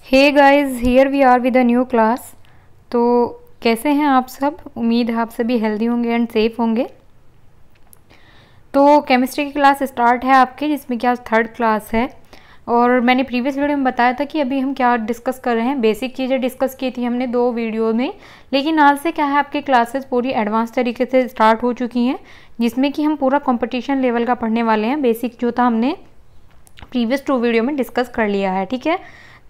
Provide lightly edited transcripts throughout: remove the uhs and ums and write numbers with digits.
Hey guys, here we are with a new class. तो कैसे हैं आप सब? उम्मीद है आप सभी हेल्दी होंगे एंड सेफ होंगे। तो केमिस्ट्री की क्लास स्टार्ट है आपकी, जिसमें कि आज थर्ड क्लास है। और मैंने प्रीवियस वीडियो में बताया था कि अभी हम क्या डिस्कस कर रहे हैं। बेसिक चीज़ें डिस्कस की थी हमने 2 वीडियो में, लेकिन आज से क्या है, आपकी क्लासेस पूरी एडवांस तरीके से स्टार्ट हो चुकी हैं, जिसमें कि हम पूरा कंपटीशन लेवल का पढ़ने वाले हैं। बेसिक जो था हमने प्रीवियस 2 वीडियो में डिस्कस कर लिया है, ठीक है।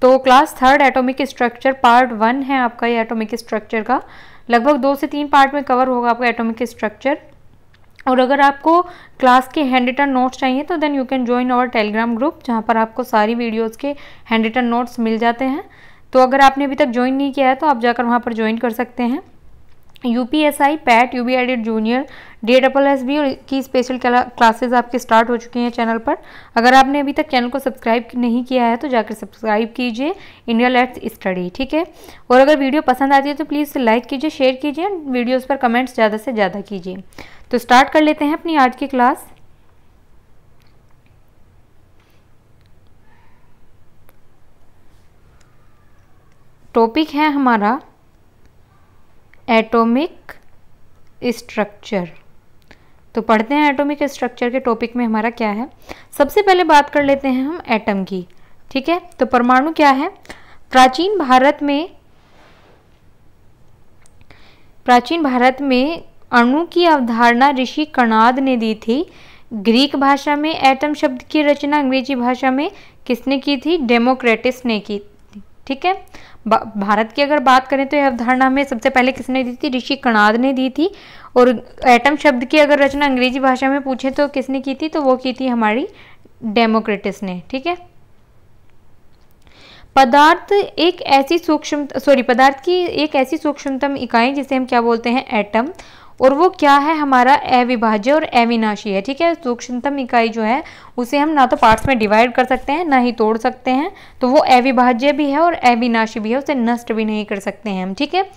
तो class third atomic structure part 1 है आपका। ये एटॉमिक स्ट्रक्चर का लगभग 2 से 3 पार्ट में कवर होगा आपका एटॉमिक स्ट्रक्चर। और अगर आपको क्लास के हैंड रिटन नोट्स चाहिए तो then you can join our Telegram group, जहाँ पर आपको सारी वीडियोस के हैंड रिटन नोट्स मिल जाते हैं। तो अगर आपने अभी तक ज्वाइन नहीं किया है तो आप जाकर वहाँ पर ज्वाइन कर सकते हैं। यूपीएसआई, पैट, यूबी एडिट जूनियर, DSSB की स्पेशल क्लासेस आपके स्टार्ट हो चुकी हैं चैनल पर। अगर आपने अभी तक चैनल को सब्सक्राइब नहीं किया है तो जाकर सब्सक्राइब कीजिए, इंडिया लेट्स स्टडी, ठीक है। और अगर वीडियो पसंद आती है तो प्लीज़ लाइक कीजिए, शेयर कीजिए, वीडियोस पर कमेंट्स ज़्यादा से ज़्यादा कीजिए। तो स्टार्ट कर लेते हैं अपनी आज की क्लास। टॉपिक है हमारा एटॉमिक स्ट्रक्चर। तो पढ़ते हैं एटॉमिक स्ट्रक्चर के टॉपिक में हमारा क्या है। सबसे पहले बात कर लेते हैं हम एटम की, ठीक है। तो परमाणु क्या है? प्राचीन भारत में अणु की अवधारणा ऋषि कणाद ने दी थी। ग्रीक भाषा में एटम शब्द की रचना अंग्रेजी भाषा में किसने की थी? डेमोक्रेटिस ने की, ठीक है। भारत की अगर बात करें तो यह अवधारणा में सबसे पहले किसने दी थी? ऋषि कणाद ने दी थी। और एटम शब्द की अगर रचना अंग्रेजी भाषा में पूछे तो किसने की थी? तो वो की थी हमारी डेमोक्रेटिस ने, ठीक है। पदार्थ की एक ऐसी सूक्ष्मतम इकाई जिसे हम क्या बोलते हैं? एटम। और वो क्या है? हमारा अविभाज्य और अविनाशी है, ठीक है। सूक्ष्मतम इकाई जो है उसे हम ना तो पार्ट्स में डिवाइड कर सकते हैं ना ही तोड़ सकते हैं, तो वो अविभाज्य भी है और अविनाशी भी है, उसे नष्ट भी नहीं कर सकते हैं हम, ठीक है।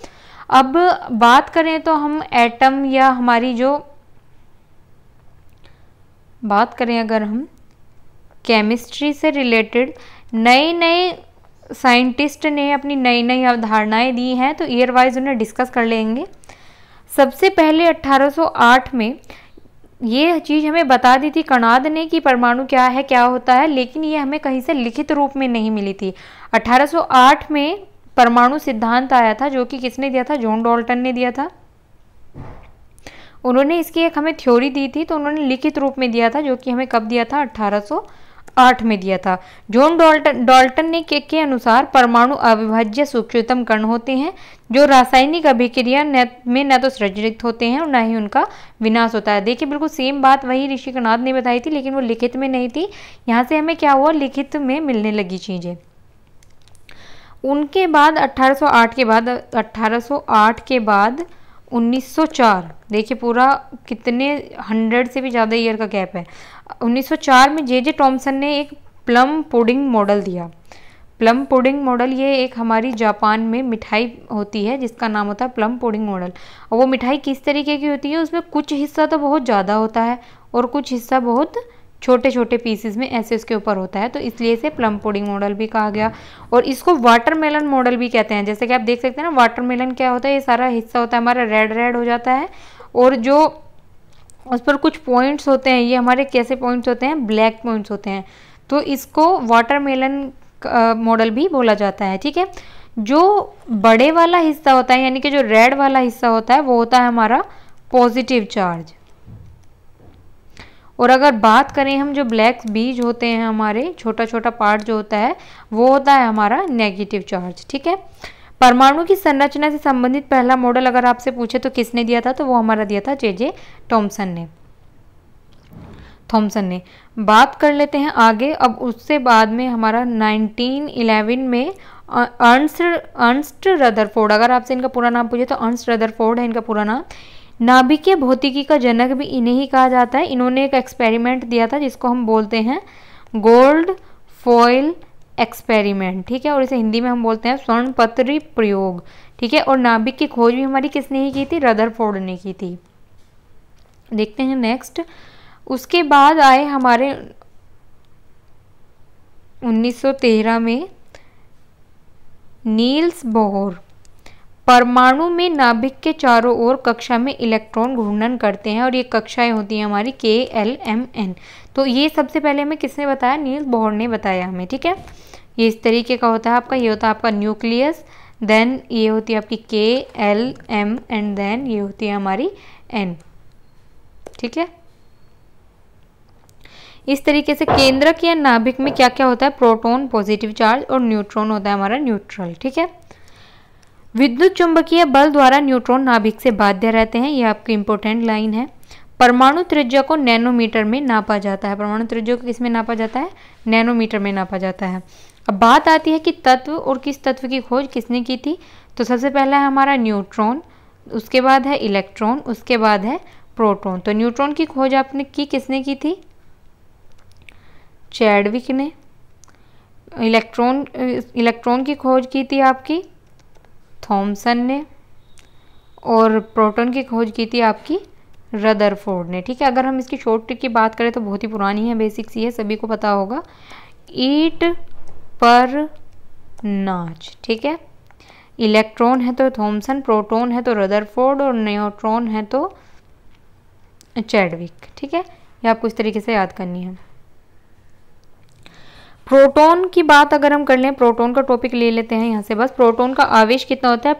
अब बात करें तो हम एटम या हमारी जो बात करें अगर हम केमिस्ट्री से रिलेटेड नए साइंटिस्ट ने अपनी नई अवधारणाएं दी हैं, तो ईयर वाइज उन्हें डिस्कस कर लेंगे। सबसे पहले 1808 में ये चीज़ हमें बता दी थी कणाद ने कि परमाणु क्या है, क्या होता है, लेकिन ये हमें कहीं से लिखित रूप में नहीं मिली थी। 1808 में परमाणु सिद्धांत आया था, जो कि किसने दिया था? जॉन डाल्टन ने दिया था। उन्होंने इसकी एक हमें थ्योरी दी थी, तो उन्होंने लिखित रूप में दिया था, जो कि हमें कब दिया था? 1808 में दिया था। जॉन डाल्टन ने के अनुसार परमाणु अविभाज्य सूक्ष्मतम कण होते हैं जो रासायनिक अभिक्रिया में न तो सृजित होते हैं और न ही उनका विनाश होता है। देखिए, बिल्कुल सेम बात वही ऋषि कणाद ने बताई थी, लेकिन वो लिखित में नहीं थी। यहाँ से हमें क्या हुआ? लिखित में मिलने लगी चीज़ें। उनके बाद 1808 के बाद 1904, देखिए पूरा कितने 100 से भी ज़्यादा ईयर का गैप है। 1904 में जे टॉमसन ने एक प्लम पुडिंग मॉडल दिया। प्लम पुडिंग मॉडल ये एक हमारी जापान में मिठाई होती है जिसका नाम होता है प्लम पुडिंग मॉडल। और वो मिठाई किस तरीके की होती है? उसमें कुछ हिस्सा तो बहुत ज़्यादा होता है और कुछ हिस्सा बहुत छोटे छोटे पीसेस में ऐसे उसके ऊपर होता है, तो इसलिए इसे प्लम पुडिंग मॉडल भी कहा गया। और इसको वाटरमेलन मॉडल भी कहते हैं। जैसे कि आप देख सकते हैं ना, वाटरमेलन क्या होता है? ये सारा हिस्सा होता है हमारा रेड हो जाता है, और जो उस पर कुछ पॉइंट्स होते हैं, ये हमारे कैसे पॉइंट्स होते हैं? ब्लैक पॉइंट्स होते हैं। तो इसको वाटरमेलन मॉडल भी बोला जाता है, ठीक है। जो बड़े वाला हिस्सा होता है, यानी कि जो रेड वाला हिस्सा होता है, वो होता है हमारा पॉजिटिव चार्ज। और अगर बात करें हम, जो ब्लैक बीज होते हैं हमारे, छोटा छोटा पार्ट जो होता है, वो होता है हमारा नेगेटिव चार्ज, ठीक है। परमाणु की संरचना से संबंधित पहला मॉडल अगर आपसे पूछे तो किसने दिया था? तो वो हमारा दिया था जे थॉमसन ने। बात कर लेते हैं आगे। अब उससे बाद में हमारा 1911 में अर्नस्ट रदरफोर्ड, अगर आपसे इनका पूरा नाम पूछे तो अर्नस्ट रदरफोर्ड है इनका पूरा नाम। नाभिकीय भौतिकी का जनक भी इन्हें ही कहा जाता है। इन्होंने एक एक्सपेरिमेंट दिया था जिसको हम बोलते हैं गोल्ड फॉइल एक्सपेरिमेंट, ठीक है। और इसे हिंदी में हम बोलते हैं स्वर्ण पत्री प्रयोग, ठीक है। और नाभिक की खोज भी हमारी किसने ही की थी? रदरफोर्ड ने की थी। देखते हैं नेक्स्ट। उसके बाद आए हमारे 1913 में नील्स बोहर परमाणु में नाभिक के चारों ओर कक्षा में इलेक्ट्रॉन घूर्णन करते हैं और ये कक्षाएं होती हैं हमारी KLMN। तो ये सबसे पहले हमें किसने बताया? नील्स बोहर ने बताया हमें, ठीक है। ये इस तरीके का होता है आपका, ये होता है आपका न्यूक्लियस, देन ये होती है आपकी KLM एंड देन ये होती है हमारी N, ठीक है। इस तरीके से केंद्रक या नाभिक में क्या क्या होता है? प्रोटॉन पॉजिटिव चार्ज और न्यूट्रॉन होता है हमारा न्यूट्रल, ठीक है। विद्युत चुंबकीय बल द्वारा न्यूट्रॉन नाभिक से बाध्य रहते हैं, ये आपकी इंपॉर्टेंट लाइन है। परमाणु त्रिज्या को नैनोमीटर में नापा जाता है। परमाणु त्रिज्या को किस में नापा जाता है? नैनोमीटर में नापा जाता है। अब बात आती है कि तत्व और किस तत्व की खोज किसने की थी? तो सबसे पहला है हमारा न्यूट्रॉन, उसके बाद है इलेक्ट्रॉन, उसके बाद है प्रोटॉन। तो न्यूट्रॉन की खोज आपने की, किसने की थी? चैडविक ने। इलेक्ट्रॉन की खोज की थी आपकी थॉमसन ने, और प्रोटॉन की खोज की थी आपकी रदरफोर्ड ने, ठीक है। अगर हम इसकी शॉर्ट ट्रिक की बात करें तो बहुत ही पुरानी है, बेसिक सी है, सभी को पता होगा, ईट पर नाच, ठीक है। इलेक्ट्रॉन है तो थॉमसन, प्रोटॉन है तो रदरफोर्ड और न्यूट्रॉन है तो चैडविक, ठीक है। ये आपको इस तरीके से याद करनी है। प्रोटॉन की बात अगर हम कर लें, प्रोटॉन का टॉपिक ले लेते हैं यहाँ से बस। प्रोटॉन का आवेश कितना होता है?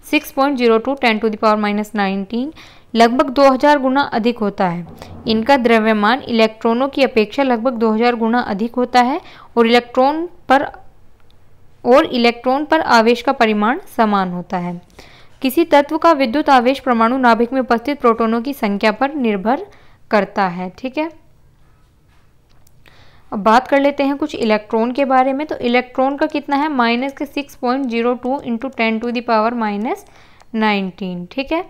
+6.02 10⁻⁻19, लगभग 2000 गुना अधिक होता है। इनका द्रव्यमान इलेक्ट्रॉनों की अपेक्षा लगभग 2000 गुना अधिक होता है और इलेक्ट्रॉन पर आवेश का परिमाण समान होता है। किसी तत्व का विद्युत आवेश परमाणु नाभिक में उपस्थित प्रोटॉनों की संख्या पर निर्भर करता है, ठीक है। अब बात कर लेते हैं कुछ इलेक्ट्रॉन के बारे में। तो इलेक्ट्रॉन का कितना है? -6.02 × 10⁻⁻19, ठीक है।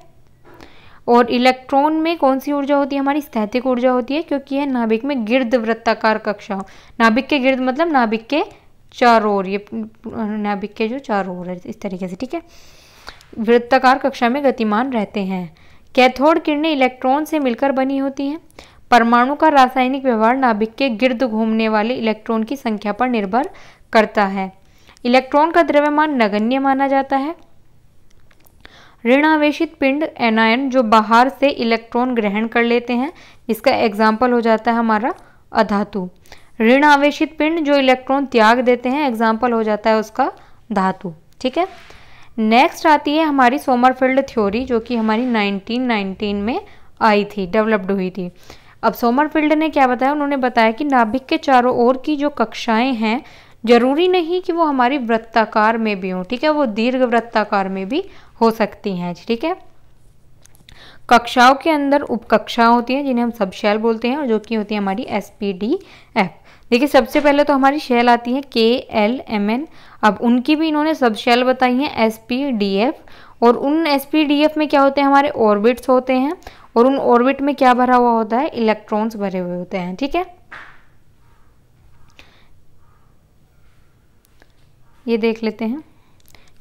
और इलेक्ट्रॉन में कौन सी ऊर्जा होती है? हमारी स्थैतिक ऊर्जा होती है, क्योंकि यह नाभिक में गिर्द वृत्ताकार कक्षा, नाभिक के गिर्द मतलब नाभिक के चारों ओर, ये नाभिक के जो चारों ओर है इस तरीके से, ठीक है, वृत्ताकार कक्षा में गतिमान रहते हैं। कैथोड किरणें इलेक्ट्रॉन से मिलकर बनी होती हैं। परमाणु का रासायनिक व्यवहार नाभिक के गिर्द घूमने वाले इलेक्ट्रॉन की संख्या पर निर्भर करता है। इलेक्ट्रॉन का द्रव्यमान नगण्य माना जाता है। ऋण आवेशित पिंड एनायन जो बाहर से इलेक्ट्रॉन ग्रहण कर लेते हैं, इसका एग्जाम्पल हो जाता है हमारा अधातु। ऋण आवेशित पिंड जो इलेक्ट्रॉन त्याग देते हैं, एग्जाम्पल हो जाता है उसका धातु, ठीक है। नेक्स्ट आती है हमारी सोमरफेल्ड थ्योरी, जो कि हमारी 1919 में आई थी, डेवलप्ड हुई थी। अब सोमरफेल्ड ने क्या बताया? उन्होंने बताया कि नाभिक के चारों ओर की जो कक्षाएं हैं, जरूरी नहीं कि वो हमारी वृत्ताकार में भी हों, ठीक है, वो दीर्घ वृत्ताकार में भी हो सकती हैं, ठीक है। कक्षाओं के अंदर उपकक्षाएं होती हैं जिन्हें हम सब शेल बोलते हैं, और जो कि होती है हमारी SPDF। देखिए सबसे पहले तो हमारी शेल आती है KLMN। अब उनकी भी इन्होंने सब शेल बताई हैं SPDF, और उन SPDF में क्या होते हैं? हमारे ऑर्बिट्स होते हैं, और उन ऑर्बिट में क्या भरा हुआ होता है? इलेक्ट्रॉन्स भरे हुए होते हैं, ठीक है। ये देख लेते हैं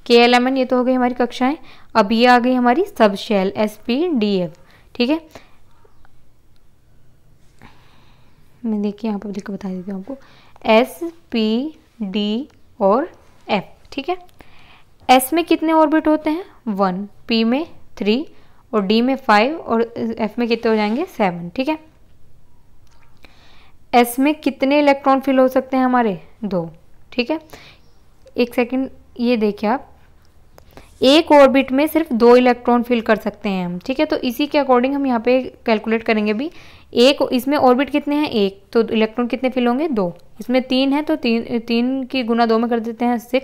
KLMN, ये तो हो गई हमारी कक्षाएं। अब ये आ गई हमारी सब शेल SPDF, ठीक है। मैं देखिए यहाँ पर लिख बता देती हूँ आपको, SPD और F, ठीक है। S में कितने ऑर्बिट होते हैं? 1, P में 3 और D में 5 और F में कितने हो जाएंगे? 7, ठीक है। S में कितने इलेक्ट्रॉन फिल हो सकते हैं हमारे? 2, ठीक है। एक सेकंड, ये देखिए आप, एक ऑर्बिट में सिर्फ 2 इलेक्ट्रॉन फिल कर सकते हैं हम, ठीक है। तो इसी के अकॉर्डिंग हम यहाँ पे कैलकुलेट करेंगे भी। एक इसमें ऑर्बिट कितने हैं? 1, तो इलेक्ट्रॉन कितने फिल होंगे? 2। इसमें 3 है तो 3 की गुना 2 में कर देते हैं 6,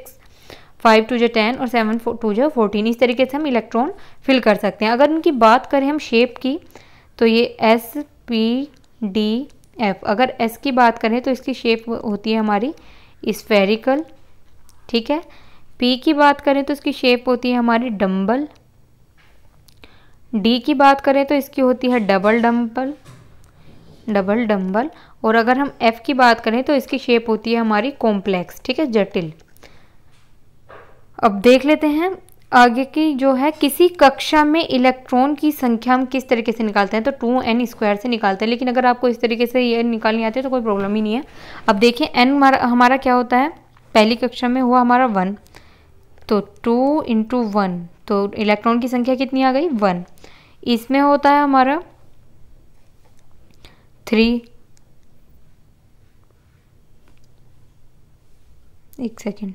5 2 10 और 7 2 14। इस तरीके से हम इलेक्ट्रॉन फिल कर सकते हैं। अगर इनकी बात करें हम शेप की, तो ये SPDF, अगर S की बात करें तो इसकी शेप होती है हमारी स्फेरिकल, ठीक है। P की बात करें तो इसकी शेप होती है हमारी डम्बल। D की बात करें तो इसकी होती है डबल डम्बल। और अगर हम F की बात करें तो इसकी शेप होती है हमारी कॉम्प्लेक्स, ठीक है, जटिल। अब देख लेते हैं आगे की जो है, किसी कक्षा में इलेक्ट्रॉन की संख्या हम किस तरीके से निकालते हैं? तो 2n² से निकालते हैं, लेकिन अगर आपको इस तरीके से ये निकालनी आती है तो कोई प्रॉब्लम ही नहीं है। अब देखिए n हमारा क्या होता है? पहली कक्षा में हुआ हमारा 1, तो 2 इंटू 1, तो इलेक्ट्रॉन की संख्या कितनी आ गई 1। इसमें होता है हमारा 3, एक सेकेंड,